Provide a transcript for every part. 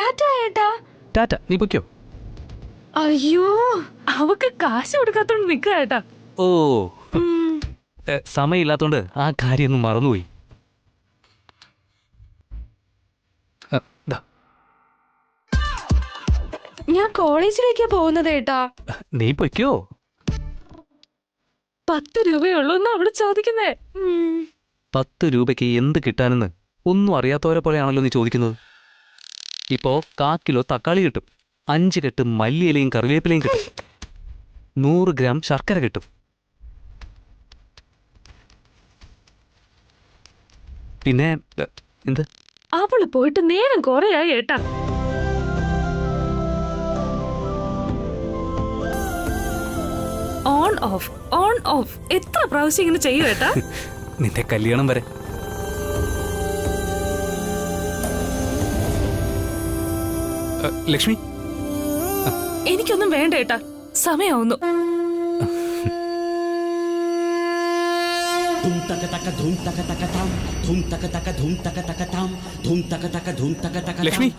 ടാറ്റ ഏട്ടാ. ടാറ്റ, നീ പൊയ്ക്കോ. അയ്യോ, അവക്ക് കാശ് കൊടുക്കാത്തോണ്ട് നിക്കുക ഏട്ടാ. ഓ, സമയമില്ലാത്തോണ്ട് ആ കാര്യമൊന്നും മറന്നുപോയി. ഞാൻ കോളേജിലേക്കാ പോകുന്നത് ഏട്ടാ. നീ പൊയ്ക്കോ. 10 രൂപയുള്ളൂ എന്ന് അവള് ചോദിക്കുന്നേ. 10 രൂപയ്ക്ക് എന്ത് കിട്ടാനെന്ന് ഒന്നും അറിയാത്തവരെ പോലെയാണല്ലോ നീ ചോദിക്കുന്നത്. ഇപ്പോ 1/4 കിലോ തക്കാളി കിട്ടും, 5 കെട്ട് മല്ലിയിലയും കറിവേപ്പിലയും കിട്ടും, 100 ഗ്രാം ശർക്കര കിട്ടും. പിന്നെ എന്ത്? അവള് പോയിട്ട് നേരം കൊറേയായി ഏട്ടാ. ഓൺ ഓഫ് ഓൺ ഓഫ് എത്ര പ്രാവശ്യം ഇങ്ങനെ ചെയ്യൂ ഏട്ടാ? നിന്റെ കല്യാണം വരെ. ലക്ഷ്മി, എനിക്കൊന്നും വേണ്ട ഏട്ടാ, സമയാവുന്നു. ലക്ഷ്മി,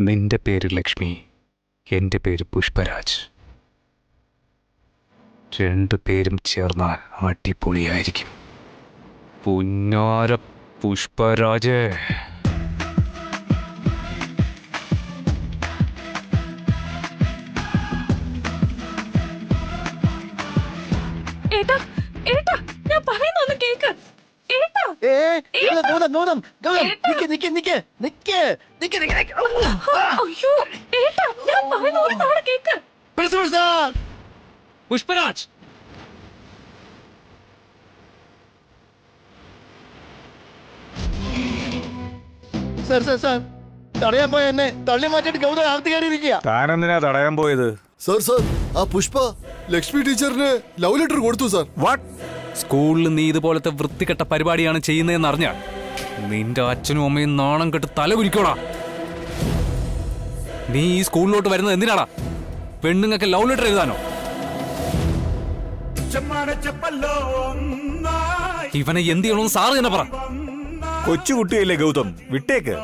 നിന്റെ പേര് ലക്ഷ്മി, എൻ്റെ പേര് പുഷ്പരാജ്. 2 പേരും ചേർന്നാൽ അടിപൊളിയായിരിക്കും. പുന്നാര പുഷ്പരാജ്. ഏട്ടാ ഏട്ടാ, ഞാൻ പറയുന്നൊന്ന് കേക്ക് ഏട്ടാ. അയ്യോ ഏട്ടാ, ഞാൻ പറയുന്നൊന്ന് തവണ കേക്ക്. പുഷ്പരാജ്, സാർ തടയാൻ പോയ എന്നെ തള്ളി മാറ്റിട്ട് ഗൗതം അകത്ത് കയറിയിരിക്കുക. താനെന്തിനാ തടയാൻ പോയത്? സാർ ആ പുഷ്പ ലക്ഷ്മി ടീച്ചറിന് ലവ് ലെറ്റർ കൊടുത്തു സാർ. വാട്ട്? സ്കൂളിൽ നീ ഇതുപോലത്തെ വൃത്തികെട്ട പരിപാടിയാണ് ചെയ്യുന്നതെന്ന് അറിഞ്ഞാൽ നിന്റെ അച്ഛനും അമ്മയും നാണം കെട്ട് തല കുരിക്കോടാ. നീ ഈ സ്കൂളിലോട്ട് വരുന്നത് എന്തിനാടാ? പെണ്ണുങ്ങൾക്ക് ലവ് ലെറ്റർ എഴുതാനോ? ഇവനെ എന്ത് ചെയ്യണമെന്ന് സാറ് തന്നെ പറ. കൊച്ചുകുട്ടിയല്ലേ ഗൗതം, വിട്ടേക്ക്.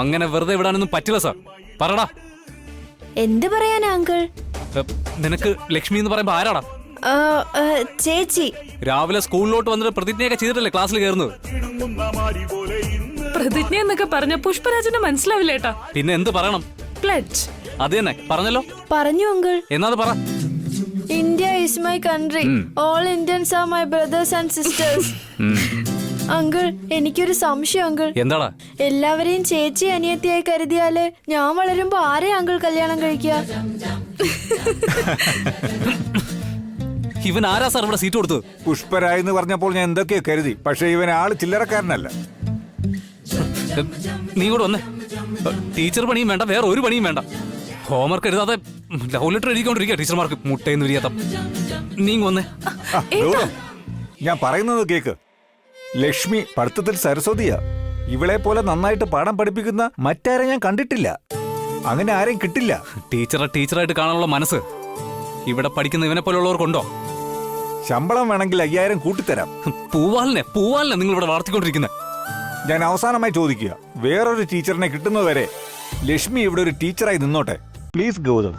അങ്ങനെ വെറുതെ വിടാനൊന്നും പറ്റില്ല സാർ. പറടാ. എന്ത് പറയാനാ അങ്കിൾ? നിനക്ക് ലക്ഷ്മി എന്ന് പറയുമ്പോ ആരാടാ? ചേച്ചി. രാവിലെ സ്കൂളിലോട്ട് വന്നിട്ട് പ്രതിജ്ഞയൊക്കെ ചെയ്തിട്ടല്ലേ ക്ലാസ്സിൽ കയറുന്നത്? പ്രതിജ്ഞ എന്നൊക്കെ പറഞ്ഞ പുഷ്പരാജന് മനസ്സിലാവില്ല ഏട്ടാ. പിന്നെ എന്ത് പറയണം? പ്ലെഡ്ജ്. അത് തന്നെ പറഞ്ഞല്ലോ. പറഞ്ഞു അങ്കിൾ. എന്നാ പറ. India is my country, all Indians are my brothers and sisters. Uncle, എനിക്കൊരു സംശയം അങ്കിൾ. എന്താടാ? എല്ലാവരെയും ചേച്ചി അനിയത്തിയായി കരുതിയാല് ഞാൻ വളരുമ്പോ ആരെ അങ്കിൾ കല്യാണം കഴിക്കുക? ഇവൻ ആരാ സാർ ഇവിടെ സീറ്റ് കൊടുത്തത്? പുഷ്പരാജ് എന്ന് പറഞ്ഞപ്പോൾ ഞാൻ എന്തൊക്കെയോ കരുതി, പക്ഷെ ഇവൻ ആള് ചില്ലറക്കാരനല്ല. നീ കൂടെ വന്നേ. ടീച്ചർ പണിയും വേണ്ട, വേറെ ഒരു പണിയും വേണ്ട. ഹോംവർക്ക് എഴുതാതെ ലവ് ലെറ്റർ എഴുതിക്കൊണ്ടിരിക്കുക ടീച്ചർമാർക്ക്. മുട്ടയെന്ന് വിരിയാത്ത. നീ വന്നേ. ഞാൻ പറയുന്നത് കേക്ക്. ലക്ഷ്മി പഠിത്തത്തിൽ സരസ്വതിയാ. ഇവളെ പോലെ നന്നായിട്ട് പാഠം പഠിപ്പിക്കുന്ന മറ്റാരെ ഞാൻ കണ്ടിട്ടില്ല. അങ്ങനെ ആരെയും കിട്ടില്ല. ടീച്ചറായിട്ട് കാണാനുള്ള മനസ്സ് ഇവിടെ പഠിക്കുന്ന ഇവനെ പോലുള്ളവർക്കുണ്ടോ? ശമ്പളം വേണമെങ്കിൽ 5000 കൂട്ടിത്തരാം. പൂവാലിനെ നിങ്ങൾ ഇവിടെ വളർത്തിക്കൊണ്ടിരിക്കുന്നത്. ഞാൻ അവസാനമായി ചോദിക്കുക, വേറൊരു ടീച്ചറിനെ കിട്ടുന്നതുവരെ ലക്ഷ്മി ഇവിടെ ഒരു ടീച്ചറായി നിന്നോട്ടെ. പ്ലീസ് ഗൗതം,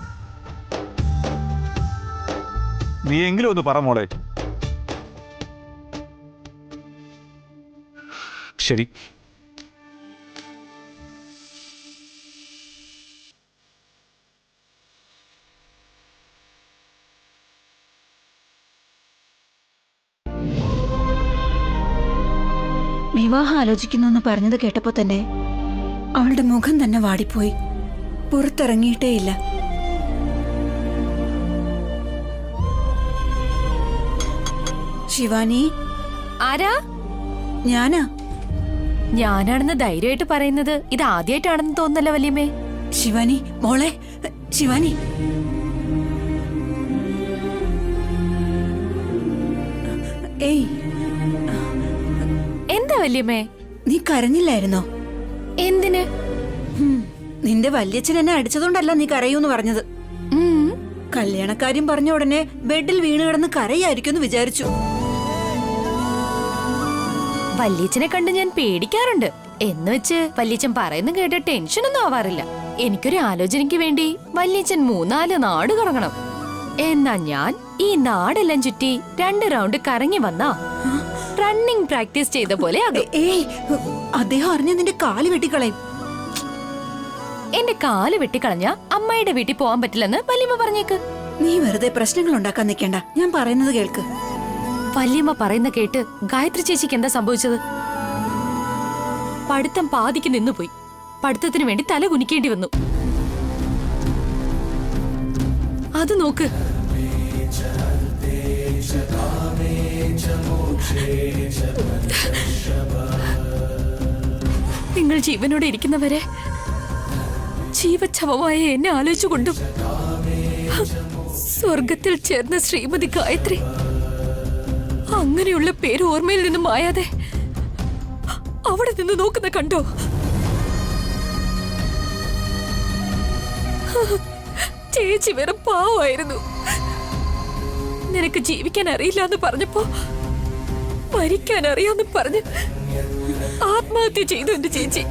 നീ എങ്കിലും ഒന്ന് പറ മോളെ. ശരി. വിവാഹം ആലോചിക്കുന്നു എന്ന് പറഞ്ഞത് കേട്ടപ്പോ തന്നെ അവളുടെ മുഖം തന്നെ വാടിപ്പോയി. പുറത്തിറങ്ങിയിട്ടേയില്ല. ശിവാനി. ആരാ? ഞാനാണെന്ന് ധൈര്യമായിട്ട് പറയുന്നത് ഇത് ആദ്യമായിട്ടാണെന്ന് തോന്നുന്നല്ലോ വല്യമ്മേ. ശിവാനി മോളെ, ശിവാനി. ഏയ്, വല്യമ്മേ? നീ കരഞ്ഞില്ലായിരുന്നോ? എന്തിന്? നിന്റെ വല്യച്ഛൻ എന്നെ അടിച്ചതുകൊണ്ടല്ല നീ കരയൂന്ന് പറഞ്ഞത്. കല്യാണക്കാര്യം പറഞ്ഞ ഉടനെ ബെഡിൽ വീണ് കിടന്ന് കരയായിരിക്കും എന്ന് വിചാരിച്ചു. വല്യച്ഛനെ കണ്ട് ഞാൻ പേടിക്കാറുണ്ട്. എന്ന് വെച്ച് വല്യച്ഛൻ പറയുന്ന കേട്ട് ടെൻഷനൊന്നും ആവാറില്ല. എനിക്കൊരു ആലോചനയ്ക്ക് വേണ്ടി വല്യച്ഛൻ 3-4 നാട് കറങ്ങണം. എന്നാ ഞാൻ ഈ നാടെല്ലാം ചുറ്റി 2 റൗണ്ട് കറങ്ങി വന്നാ റണ്ണിങ് പ്രാക്ടീസ് ചെയ്ത പോലെ ആകും. ഏയ്, അദ്ദേഹം അറിഞ്ഞ നിന്റെ കാല് വെട്ടിക്കളയും. എന്റെ കാല് വെട്ടിക്കളഞ്ഞ അമ്മായിയുടെ വീട്ടിൽ പോവാൻ പറ്റില്ലെന്ന് വല്യമ്മ പറഞ്ഞേക്ക്. നീ വെറുതെ പ്രശ്നങ്ങൾ ഉണ്ടാക്കാൻ നിൽക്കണ്ട. ഞാൻ പറയുന്നത് കേൾക്ക്. വല്യമ്മ പറയുന്ന കേട്ട് ഗായത്രി ചേച്ചിക്ക് എന്താ സംഭവിച്ചത്? പഠിത്തം പാതിക്ക് നിന്നുപോയി. പഠിത്തത്തിന് വേണ്ടി തല കുനിക്കേണ്ടി വന്നു. അത് നോക്ക്. നിങ്ങൾ ജീവനോടെ ഇരിക്കുന്നവരെ ജീവച്ഛവമായ എന്നെ ആലോചിച്ചുകൊണ്ടും സ്വർഗത്തിൽ ചേർന്ന ശ്രീമതി ഗായത്രി അങ്ങനെയുള്ള പേര് ഓർമ്മയിൽ നിന്നും മായാതെ അവിടെ നിന്ന് നോക്കുന്ന കണ്ടോ? ചേച്ചി വെറും പാവമായിരുന്നു. നിനക്ക് ജീവിക്കാൻ അറിയില്ല എന്ന് പറഞ്ഞപ്പോ മരിക്കാൻ അറിയാന്ന് പറഞ്ഞ് ആത്മഹത്യ ചെയ്തു എന്റെ ചേച്ചി.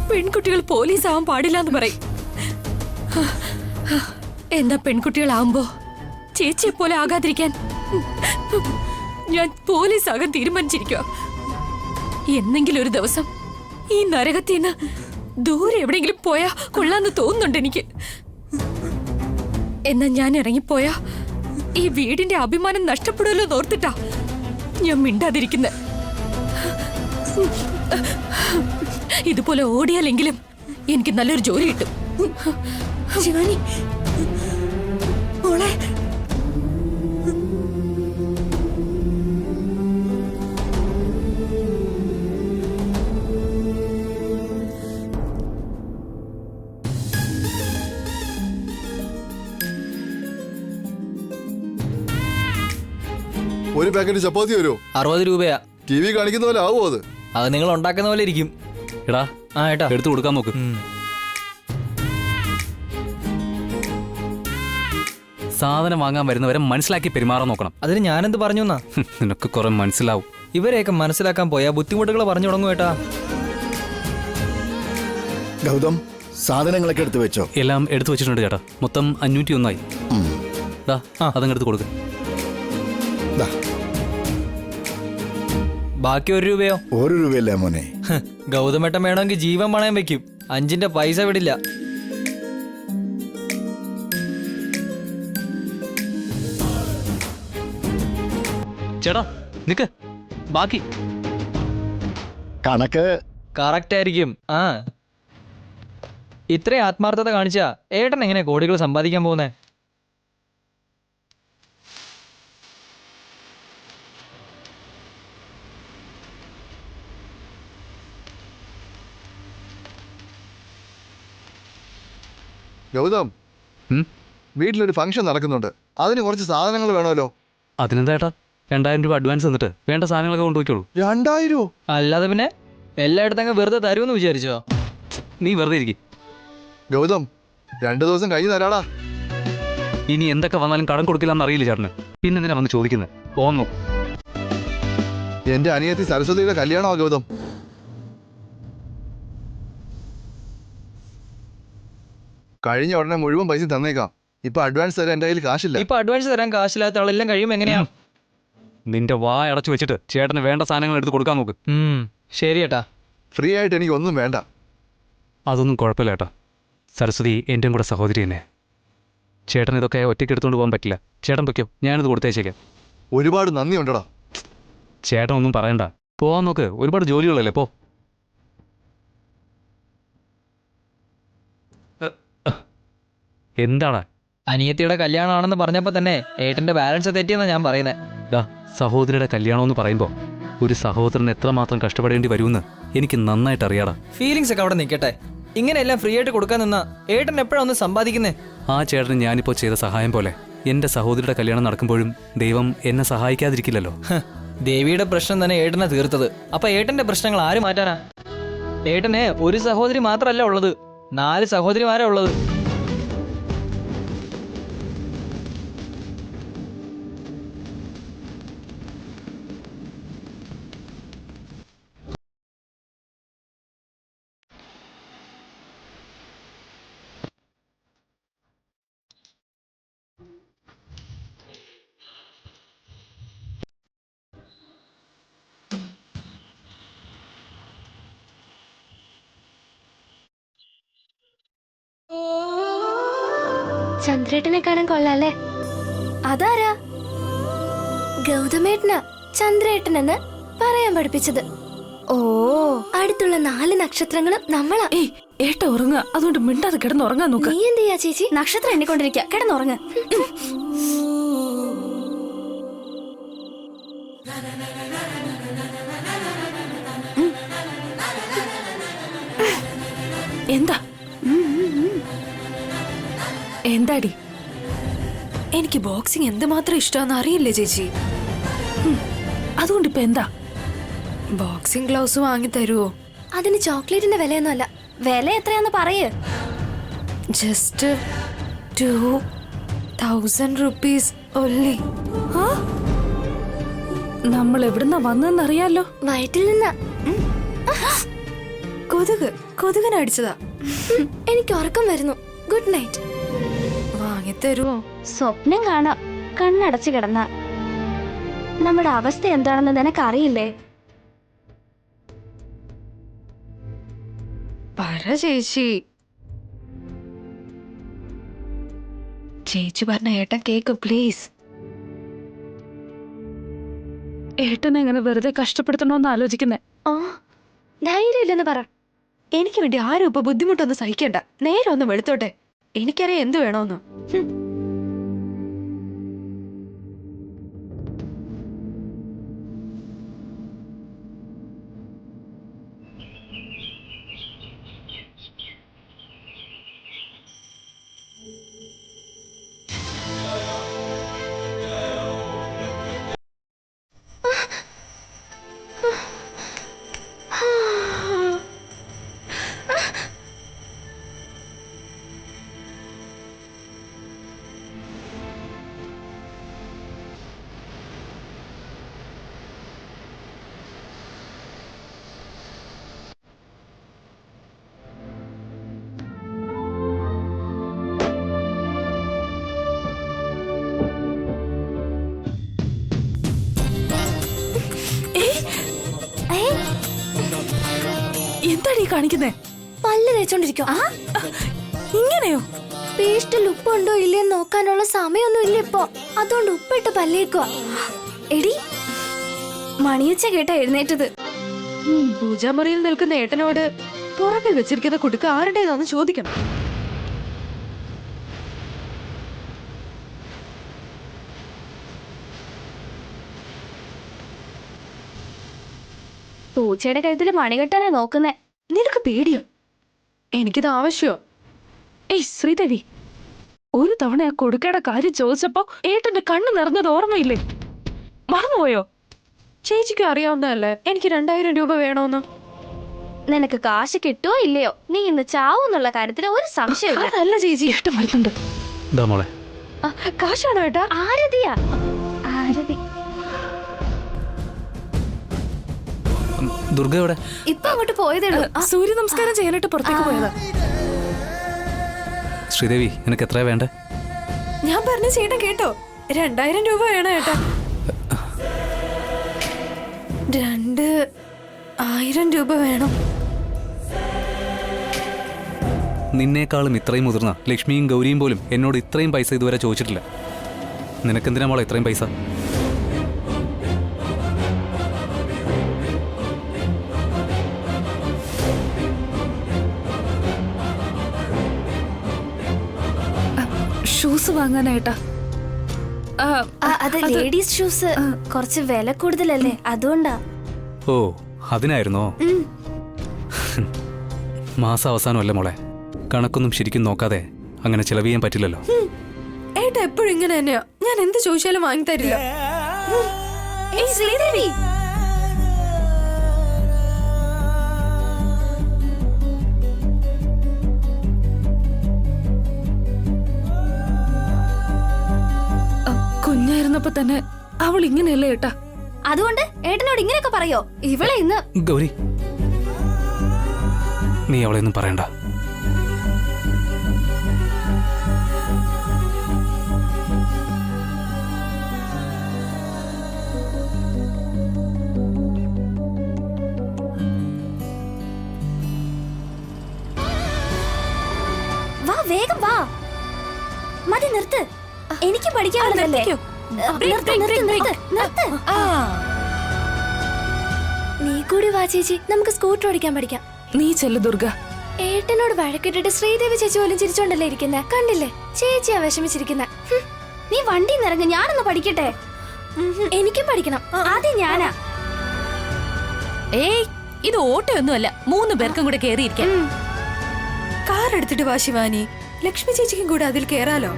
പെൺകുട്ടികൾ പോലീസ് ആവാൻ പാടില്ല എന്ന് പറയും. എന്താ പെൺകുട്ടികളാവുമ്പോ ചേച്ചിയെ പോലെ ആകാതിരിക്കാൻ ഞാൻ പോലീസ് ആകാൻ തീരുമാനിച്ചിരിക്കുക. എന്നെങ്കിലും ഒരു ദിവസം ഈ നരകത്തിന്ന് ദൂരെ എവിടെയെങ്കിലും പോയാ കൊള്ളാന്ന് തോന്നുന്നുണ്ട് എനിക്ക്. എന്നാ ഞാൻ ഇറങ്ങിപ്പോയാ ഈ വീടിന്റെ അഭിമാനം നഷ്ടപ്പെടുമല്ലോ നോർത്തിട്ടാ ഞാൻ മിണ്ടാതിരിക്കുന്നെ. ഇതുപോലെ ഓടിയാലെങ്കിലും എനിക്ക് നല്ലൊരു ജോലി കിട്ടും. ശിവാനി മോളെ, ഒരു പാക്കറ്റ് ചപ്പാത്തി വരുമോ? 60 രൂപയാ. ടി വി കാണിക്കുന്ന പോലെ ആവോ അത്? അത് നിങ്ങൾ ഉണ്ടാക്കുന്ന പോലെ ഇരിക്കും. എടാ ആ ഏട്ടാ, എടുത്തു കൊടുക്കാൻ നോക്ക്. സാധനം വാങ്ങാൻ വരുന്നവരെ മനസ്സിലാക്കി പെരുമാറാൻ നോക്കണം. അതിന് ഞാനെന്ത് പറഞ്ഞു എന്നാ? നിനക്ക് കുറെ മനസ്സിലാവും. ഇവരെയൊക്കെ മനസ്സിലാക്കാൻ പോയാ ബുദ്ധിമുട്ടുകൾ പറഞ്ഞു തുടങ്ങും ഏട്ടാ. ഗൗതം, സാധനങ്ങളൊക്കെ എടുത്തു വെച്ചോ? എല്ലാം എടുത്തു വെച്ചിട്ടുണ്ട് ചേട്ടാ. മൊത്തം 501 ഡാ അതങ്ങെടുത്ത് കൊടുക്ക്. ദാ, ബാക്കി 1 രൂപയോ? 1 രൂപയല്ലേ മോനെ? ഗൗതമേട്ടൻ വേണമെങ്കിൽ ജീവൻ പണയം വെക്കും. 5ന്റെ പൈസ വിടില്ല. ചേട്ടാ നിക്ക്, ബാക്കി കണക്ക് കറക്റ്റ് ആയിരിക്കും. ആ, ഇത്രയും ആത്മാർത്ഥത കാണിച്ചാ ഏട്ടൻ എങ്ങനെ കോടികൾ സമ്പാദിക്കാൻ പോകുന്നേ? ഗൗതം, ഉം? വീട്ടിലൊരു ഫംഗ്ഷൻ നടക്കുന്നുണ്ട്. അതിന് കുറച്ച് സാധനങ്ങൾ വേണമല്ലോ. അതിനെന്താ ചേട്ടാ, 2000 രൂപ അഡ്വാൻസ് തന്നിട്ട് വേണ്ട സാധനങ്ങളൊക്കെ കൊണ്ടുപോയിക്കോളൂ. 2000? അല്ലാതെ പിന്നെ എല്ലായിടത്തങ്ങ് വെറുതെ തരുമെന്ന് വിചാരിച്ചോ? നീ വെറുതെ ഇരിക്കും. ഗൗതം, 2 ദിവസം കഴിഞ്ഞ് തരാടാ. ഇനി എന്തൊക്കെ വന്നാലും കടം കൊടുക്കില്ലെന്ന് അറിയില്ല ചേട്ടന്. പിന്നെ എന്തിനാ വന്ന് ചോദിക്കുന്നത്? പോന്നു. എന്റെ അനിയത്തി സരസ്വതിയുടെ കല്യാണമാ ഗൗതം. കഴിഞ്ഞ ഉടനെ മുഴുവൻ പൈസ തന്നേക്കാം. ഇപ്പൊ അഡ്വാൻസ് തരാൻ എന്റെ കയ്യിൽ കാശില്ല. ഇപ്പൊ അഡ്വാൻസ് തരാൻ കാശില്ലാത്ത ആളെല്ലാം കഴിയും എങ്ങനെയാ? നിന്റെ വാ അടച്ചു വെച്ചിട്ട് ചേട്ടന് വേണ്ട സാധനങ്ങൾ എടുത്ത് കൊടുക്കാൻ നോക്ക്. ശരി ഏട്ടാ. ഫ്രീ ആയിട്ട് എനിക്ക് ഒന്നും വേണ്ട. അതൊന്നും കുഴപ്പമില്ല ചേട്ടാ. സരസ്വതി എൻ്റെയും കൂടെ സഹോദരി തന്നെ. ചേട്ടൻ ഇതൊക്കെ ഒറ്റയ്ക്ക് എടുത്തുകൊണ്ട് പോകാൻ പറ്റില്ല. ചേട്ടൻ പൊയ്ക്കോ, ഞാനിത് കൊടുത്തേച്ചേക്കാം. ഒരുപാട് നന്ദി ഉണ്ടടാ. ചേട്ടൻ ഒന്നും പറയണ്ട, പോവാൻ നോക്ക്. ഒരുപാട് ജോലികളല്ലേ, പോ. എന്താണ്? അനിയത്തിയുടെ കല്യാണമാണെന്ന് പറഞ്ഞപ്പോ തന്നെ ഏട്ടന്റെ ബാലൻസ് തെറ്റിയെന്നാ ഞാൻ പറയുന്നത്. സഹോദരിയുടെ കല്യാണമെന്ന് പറയുമ്പോൾ ഒരു സഹോദരൻ എത്രമാത്രം കഷ്ടപ്പെടേണ്ടി വരുമെന്ന് എനിക്ക് നന്നായിട്ട് അറിയാടാ. ഫീലിങ്സ് ഒക്കെ അവിടെ നിൽക്കട്ടെ. ഇങ്ങനെയെല്ലാം ഫ്രീ ആയിട്ട് കൊടുക്കാൻ നിന്നാ ഏട്ടൻ എപ്പോഴാ ഒന്ന് സമ്പാദിക്കുന്നേ? ആ ചേട്ടന് ഞാനിപ്പോൾ ചെയ്ത സഹായം പോലെ എൻ്റെ സഹോദരിയുടെ കല്യാണം നടക്കുമ്പോഴും ദൈവം എന്നെ സഹായിക്കാതിരിക്കില്ലല്ലോ. ദേവിയുടെ പ്രശ്നം തന്നെ ഏട്ടനെ തീർത്തത്. അപ്പൊ ഏട്ടന്റെ പ്രശ്നങ്ങൾ ആര് മാറ്റാനാ? ഏട്ടന് ഒരു സഹോദരി മാത്രമല്ല ഉള്ളത്, 4 സഹോദരിമാരാ ഉള്ളത്. ചന്ദ്രേട്ടനെ കാണാൻ കൊള്ളാല്ലേ? അതാരാ? ഗൗതമേട്ടനാ ചന്ദ്രേട്ടനെന്ന് പറയാൻ പഠിപ്പിച്ചത്. ഓ, അടുത്തുള്ള 4 നക്ഷത്രങ്ങളും നമ്മളാ. ഏയ് ഏട്ട ഉറങ്ങുക, അതുകൊണ്ട് മിണ്ടാതെ കിടന്നുറങ്ങാൻ നോക്ക്. നീ എന്ത് ചെയ്യാ ചേച്ചി? നക്ഷത്രം എണ്ണിക്കൊണ്ടിരിക്കുക, കിടന്നുറങ്ങ്. എന്താ എന്താടി? എനിക്ക് ബോക്സിംഗ് എന്തുമാത്രം ഇഷ്ടമാണെന്ന് അറിയില്ലേ ചേച്ചി? അതുകൊണ്ട് ഇപ്പൊ എന്താ? ബോക്സിംഗ് ഗ്ലൗസ് വാങ്ങി തരുവോ? അതിന് ചോക്ലേറ്റിന്റെ വിലയൊന്നുമല്ല. വില എത്രയാന്ന് പറയ്. Just 2000 rupees only. നമ്മൾ എവിടുന്നാ വന്നെന്നറിയാലോ? വയറ്റിൽ നിന്നാ. കൊതുകനടിച്ചതാ. എനിക്ക് ഉറക്കം വരുന്നു. Good night. വാങ്ങിത്തരുവോ? സ്വപ്നം കാണാം കണ്ണടച്ചു കിടന്ന. നമ്മുടെ അവസ്ഥ എന്താണെന്ന് നിനക്കറിയില്ലേ? പറ ചേച്ചി. ചേച്ചി പറഞ്ഞ ഏട്ടൻ കേക്ക് പ്ലീസ്. ഏട്ടനെ എങ്ങനെ വെറുതെ കഷ്ടപ്പെടുത്തണോന്ന് ആലോചിക്കുന്നേ. ധൈര്യമില്ലെന്ന് പറ. എനിക്ക് വേണ്ടി ആരും ഇപ്പൊ ബുദ്ധിമുട്ടൊന്നും സഹിക്കണ്ട. നേരെ ഒന്ന് വെളുത്തോട്ടെ. എനിക്കറിയാം എന്ത് വേണോന്ന്. എന്താടി കാണിക്കുന്നേ? പല്ല് തേച്ചോണ്ടിരിക്കോ? ഇങ്ങനെയോ? പേസ്റ്റിൽ ഉപ്പുണ്ടോ ഇല്ലയെന്ന് നോക്കാനുള്ള സമയമൊന്നും ഇല്ല ഇപ്പൊ. അതുകൊണ്ട് ഉപ്പിട്ട് പല്ലേക്കുക. എടി, മണിയച്ച കേട്ടാ എഴുന്നേറ്റത്. പൂജാമുറിയിൽ നിൽക്കുന്ന ഏട്ടനോട് പുറകിൽ വെച്ചിരിക്കുന്ന കുടുക്ക ആരുടേതാന്ന് ചോദിക്കണം. പൂച്ചയുടെ കഴുത്തിൽ മണി കെട്ടാനാ നോക്കുന്നേ. നിനക്ക് പേടിയോ? എനിക്കിത് ആവശ്യമോ? ഏയ് ശ്രീദേവി, ഒരു തവണ ആ കൊടുക്കയുടെ കാര്യം ചോദിച്ചപ്പോ ഏട്ടന്റെ കണ്ണ് നിറഞ്ഞത് ഓർമ്മയില്ലേ? മറന്നുപോയോ? ചേച്ചിക്ക് അറിയാവുന്നതല്ലേ എനിക്ക് 2000 രൂപ വേണോന്ന്. നിനക്ക് കാശ് കിട്ടുവോ ഇല്ലയോ? നീ ഇന്ന് ചാവൂന്നുള്ള കാര്യത്തിൽ ഒരു സംശയമില്ല. അതല്ല ചേച്ചി, ഏട്ടൻ വരുന്നുണ്ട്. മോളെ, കാശാണോ ഏട്ടാ? ആരതിയാ? ആരതി ദുർഗ എവിടെ? ഇപ്പൊ അങ്ങോട്ട് പോയതേ ഉള്ളൂ. സൂര്യ നമസ്കാരം ചെയ്യാനായിട്ട് പുറത്തേക്ക് പോയതാ. ശ്രീദേവി, നിനക്ക് എത്രയാ വേണ്ടേ? ഞാൻ പറഞ്ഞ ചേട്ടൻ കേട്ടോ? 2000 രൂപ വേണം ഏട്ടാ. 2000 രൂപ വേണം. നിന്നേക്കാളും ഇത്രയും മുതിർന്ന ലക്ഷ്മിയും ഗൗരിയും പോലും എന്നോട് ഇത്രയും പൈസ ഇതുവരെ ചോദിച്ചിട്ടില്ല. നിനക്കെന്തിനാ മോളെ ഇത്രയും പൈസ? ഷൂസ് വാങ്ങാനായിട്ടാ. അത് ലേഡീസ് ഷൂസ് കുറച്ച് വില കൂടുതലല്ലേ, അതുകൊണ്ടാ. ഓ, അതിനായിരുന്നോ? മാസം അവസാനമല്ലേ മോളെ, കണക്കൊന്നും ശരിക്കും നോക്കാതെ അങ്ങനെ ചെലവ് ചെയ്യാൻ പറ്റില്ലല്ലോ. ഏട്ടാ എപ്പോഴും എപ്പോഴും ഇങ്ങനെ തന്നെയാ. ഞാൻ എന്ത് ചോദിച്ചാലും വാങ്ങി തരില്ല. ശ്രീദേവി, കുഞ്ഞായിരുന്നപ്പോ തന്നെ അവൾ ഇങ്ങനെയല്ലേ ഏട്ടാ. അതുകൊണ്ട് ഏട്ടനോട് ഇങ്ങനെയൊക്കെ പറയോ? ഇവളെ ഇന്ന് ഗൗരി, നീ അവളെ ഒന്നും പറയണ്ട. വാ, വേഗം വാ. മതി, നിർത്ത്. എനിക്ക് പഠിക്കാനുള്ളതല്ലേ. നീ കൂടി വാ ചേച്ചി, നമുക്ക് സ്കൂട്ടർ ഓടിക്കാൻ പഠിക്കാം. നീ ചെല്ലു ദുർഗ. ഏട്ടനോട് വഴക്കിട്ടിട്ട് ശ്രീദേവി ചേച്ചി പോലും ചിരിച്ചോണ്ടല്ലേ ഇരിക്കുന്നെ. കണ്ടില്ലേ, ചേച്ചിയാ വിഷമിച്ചിരിക്കുന്നെ. നീ വണ്ടി നിറങ്ങ, ഞാനൊന്ന് പഠിക്കട്ടെ. എനിക്കും പഠിക്കണം. ആദ്യം ഞാനാ. ഏയ്, ഇത് ഓട്ടയൊന്നുമല്ല, 3 പേർക്കും കൂടെ കേറിയിരിക്കാം. കാർ എടുത്തിട്ട് വാ ശിവാനി. ലക്ഷ്മി ചേച്ചിക്കും കൂടെ അതിൽ കേറാലോ.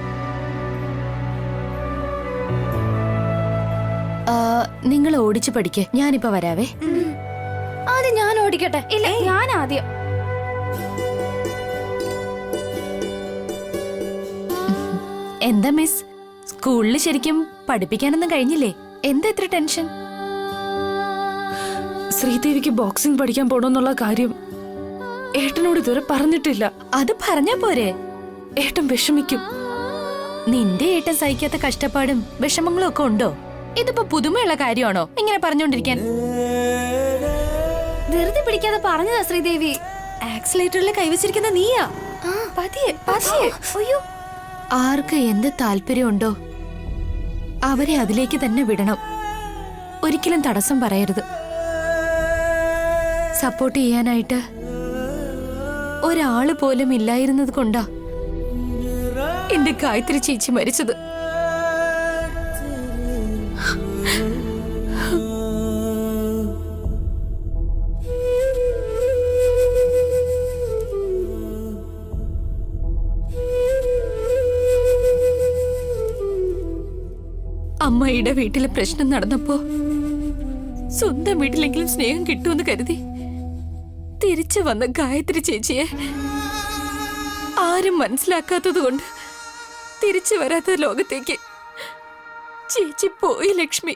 നിങ്ങൾ ഓടിച്ചു പഠിക്ക്, ഞാനിപ്പോ വരാവേ. ആദ്യം ഞാൻ ഓടിക്കട്ടെ. ഇല്ല, ഞാൻ ആദ്യം. എന്താ മിസ്, സ്കൂളിൽ ശരിക്കും പഠിപ്പിക്കാനൊന്നും കഴിഞ്ഞില്ലേ? എന്താ ഇത്ര ടെൻഷൻ? ശ്രീദേവിക്ക് ബോക്സിംഗ് പഠിക്കാൻ പോണോന്നുള്ള കാര്യം ഏട്ടനോട് ഇതുവരെ പറഞ്ഞിട്ടില്ല. അത് പറഞ്ഞാ പോരെ? ഏട്ടൻ വിഷമിക്കും. നിന്റെ ഏട്ടൻ സഹിക്കാത്ത കഷ്ടപ്പാടും വിഷമങ്ങളും ഒക്കെ ഉണ്ടോ? ഇതിപ്പോ പുതുമയുള്ള കാര്യമാണോ ഇങ്ങനെ പറഞ്ഞോണ്ടിരിക്കാൻ? ധൃതി പിടിക്കാതെ പറഞ്ഞതാ ശ്രീദേവി. ആക്സിലേറ്ററിൽ കൈവച്ചിരിക്കുന്ന നീയാ. പതിയെ പതിയെ. അയ്യോ, ആർക്ക് എന്ത് താല്പര്യമുണ്ടോ അവരെ അതിലേക്ക് തന്നെ വിടണം. ഒരിക്കലും തടസ്സം പറയരുത്. സപ്പോർട്ട് ചെയ്യാനായിട്ട് ഒരാള് പോലും ഇല്ലായിരുന്നത് കൊണ്ടാ എന്റെ ഗായത്രി ചേച്ചി മരിച്ചത്. അമ്മയുടെ വീട്ടിലെ പ്രശ്നം നടന്നപ്പോ സ്വന്തം വീട്ടിലെങ്കിലും സ്നേഹം കിട്ടുമെന്ന് കരുതി തിരിച്ചു വന്ന ഗായത്രി ചേച്ചിയെ ആരും മനസ്സിലാക്കാത്തത് കൊണ്ട് തിരിച്ചു വരാത്ത ലോകത്തേക്ക് ചേച്ചി പോയി. ലക്ഷ്മി,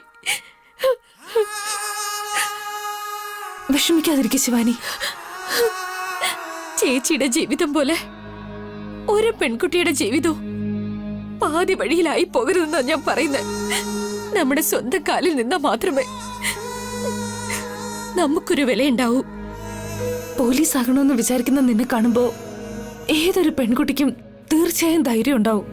വിഷമിക്കാതിരിക്കും ശിവാനി. ചേച്ചിയുടെ ജീവിതം പോലെ ഒരു പെൺകുട്ടിയുടെ ജീവിതവും പാതി വഴിയിലായി പോകരുതെന്നാ ഞാൻ പറയുന്നത്. നമ്മുടെ സ്വന്തം കാലിൽ നിന്നാ മാത്രമേ നമുക്കൊരു വിലയുണ്ടാവൂ. പോലീസ് ആകണമെന്ന് വിചാരിക്കുന്ന നിന്നെ കാണുമ്പോ ഏതൊരു പെൺകുട്ടിക്കും തീർച്ചയായും ധൈര്യം ഉണ്ടാവും.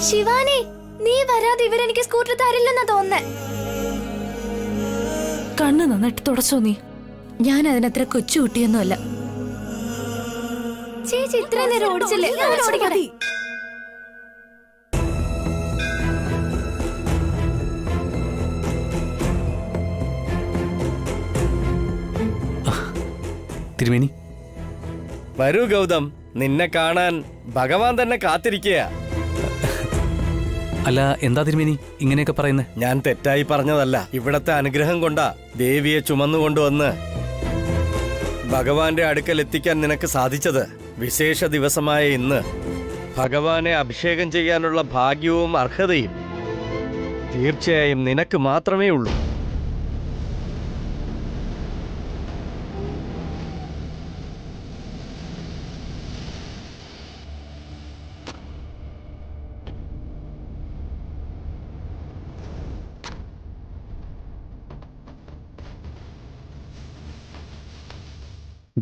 ശിവാനി, നീ വരാതെ ഇവരെനിക്ക് സ്കൂട്ടർ തരില്ലെന്നാ തോന്നുന്നേ. കണ്ണ് നന്നായിട്ട് തുടച്ചോ നീ. ഞാൻ അതിനത്ര കൊച്ചുകുട്ടിയൊന്നുമല്ല. ചേച്ചി ഇത്ര നേരം ഓടിച്ചില്ലേ? ഞാൻ ഓടിക്കട്ടെ. തിരുമേനി, വരൂ ഗൗതം, നിന്നെ കാണാൻ ഭഗവാൻ തന്നെ കാത്തിരിക്കുക. അല്ല, എന്താ തിരുമേനി ഇങ്ങനെയൊക്കെ പറയുന്നത്? ഞാൻ തെറ്റായി പറഞ്ഞതല്ല. ഇവിടത്തെ അനുഗ്രഹം കൊണ്ടാ ദേവിയെ ചുമന്നുകൊണ്ടുവന്ന് ഭഗവാന്റെ അടുക്കൽ എത്തിക്കാൻ നിനക്ക് സാധിച്ചത്. വിശേഷ ദിവസമായ ഇന്ന് ഭഗവാനെ അഭിഷേകം ചെയ്യാനുള്ള ഭാഗ്യവും അർഹതയും തീർച്ചയായും നിനക്ക് മാത്രമേ ഉള്ളൂ.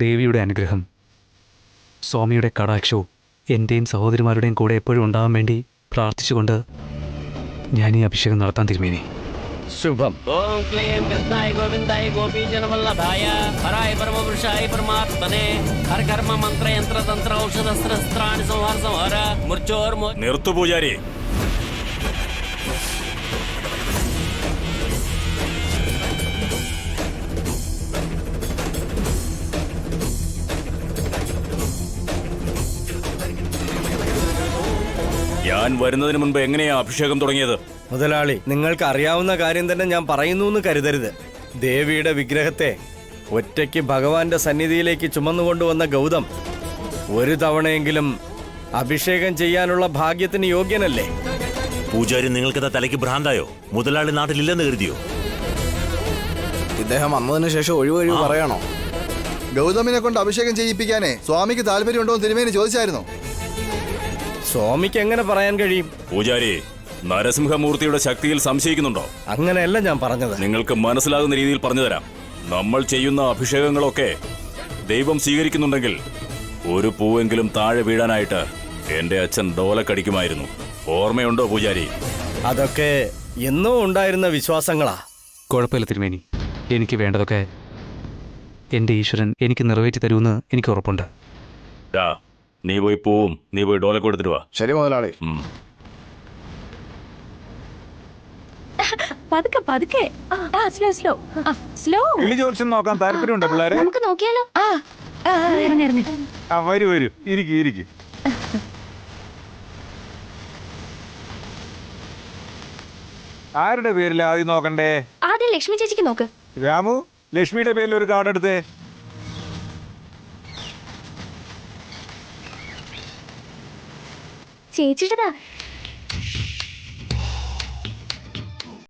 ദേവിയുടെ അനുഗ്രഹം, സ്വാമിയുടെ കടാക്ഷവും എൻ്റെയും സഹോദരിമാരുടെയും കൂടെ എപ്പോഴും ഉണ്ടാവാൻ വേണ്ടി പ്രാർത്ഥിച്ചുകൊണ്ട് ഞാൻ ഈ അഭിഷേകം നടത്താൻ തിരുമേനി. ശുഭം. ഓം ക്ലീം കൃഷ്ണായ ഗോവിന്ദായ ഗോപീജനവല്ലഭായ ഹരായ പരമപുരുഷായ പരമാത്മനെ ഹരകർമ്മ മന്ത്രയന്ത്ര തന്ത്ര ഔഷധസ്ത്രാണി സംഹാര സംഹാര മുർച്ചോർമു. നിർത്തു പൂജാരി. ഞാൻ വരുന്നതിന് മുൻപ് എങ്ങനെയാ അഭിഷേകം തുടങ്ങിയത്? മുതലാളി, നിങ്ങൾക്ക് അറിയാവുന്ന കാര്യം തന്നെ ഞാൻ പറയുന്നു എന്ന് കരുതരുത്. ദേവിയുടെ വിഗ്രഹത്തെ ഒറ്റയ്ക്ക് ഭഗവാന്റെ സന്നിധിയിലേക്ക് ചുമന്നുകൊണ്ടുവന്ന ഗൗതം ഒരു തവണയെങ്കിലും അഭിഷേകം ചെയ്യാനുള്ള ഭാഗ്യത്തിന് യോഗ്യനല്ലേ? പൂജാരി, നിങ്ങൾക്കത് തലയ്ക്ക് ഭ്രാന്തായോ? മുതലാളി നാട്ടിലില്ലെന്ന് കരുതിയോ? ഇദ്ദേഹം വന്നതിന് ശേഷം ഒഴിവൊഴിവ് പറയണോ? ഗൗതമിനെ കൊണ്ട് അഭിഷേകം ചെയ്യിപ്പിക്കാനേ സ്വാമിക്ക് താല്പര്യമുണ്ടോ എന്ന് തിരുമേനി ചോദിച്ചായിരുന്നു. സ്വാമിക്ക് എങ്ങനെ പറയാൻ കഴിയും? പൂജാരി, നരസിംഹമൂർത്തിയുടെ ശക്തിയിൽ സംശയിക്കുന്നുണ്ടോ? അങ്ങനെയല്ല ഞാൻ പറഞ്ഞത്. നിങ്ങൾക്ക് മനസ്സിലാകുന്ന രീതിയിൽ പറഞ്ഞു തരാം. നമ്മൾ ചെയ്യുന്ന അഭിഷേകങ്ങളൊക്കെ ദൈവം സ്വീകരിക്കുന്നുണ്ടെങ്കിൽ ഒരു പൂവെങ്കിലും താഴെ വീഴാനായിട്ട് എന്റെ അച്ഛൻ ഡോലക്കടിക്കുമായിരുന്നു. ഓർമ്മയുണ്ടോ പൂജാരി? അതൊക്കെ എന്നോ ഉണ്ടായിരുന്ന വിശ്വാസങ്ങളാ. കുഴപ്പമില്ല തിരുമേനി, എനിക്ക് വേണ്ടതൊക്കെ എൻ്റെ ഈശ്വരൻ എനിക്ക് നിറവേറ്റി തരുമെന്ന് എനിക്ക് ഉറപ്പുണ്ട്. നീ പോയി പൂവും നീ പോയി ഡോലക്ക് കൊടുത്തിട്ട് വാ. ശരി മുതലാളി. പതുക്കെ പതുക്കെ. Slow slow slow. കിളി ജോത്സ്യം നോക്കാൻ താല്പര്യമുണ്ടോ പിള്ളേരെ? നമുക്ക് നോക്കിയാലോ? വരൂ വരൂ, ഇരിക്കും ഇരിക്കും. ആരുടെ പേരിൽ ആദ്യം നോക്കണ്ടേ? ആദ്യം ലക്ഷ്മി ചേച്ചിക്ക് നോക്ക്. രാമു, ലക്ഷ്മിയുടെ പേരിൽ ഒരു കാർഡ് എടുത്തേ. ചേച്ചിയുടേതാ.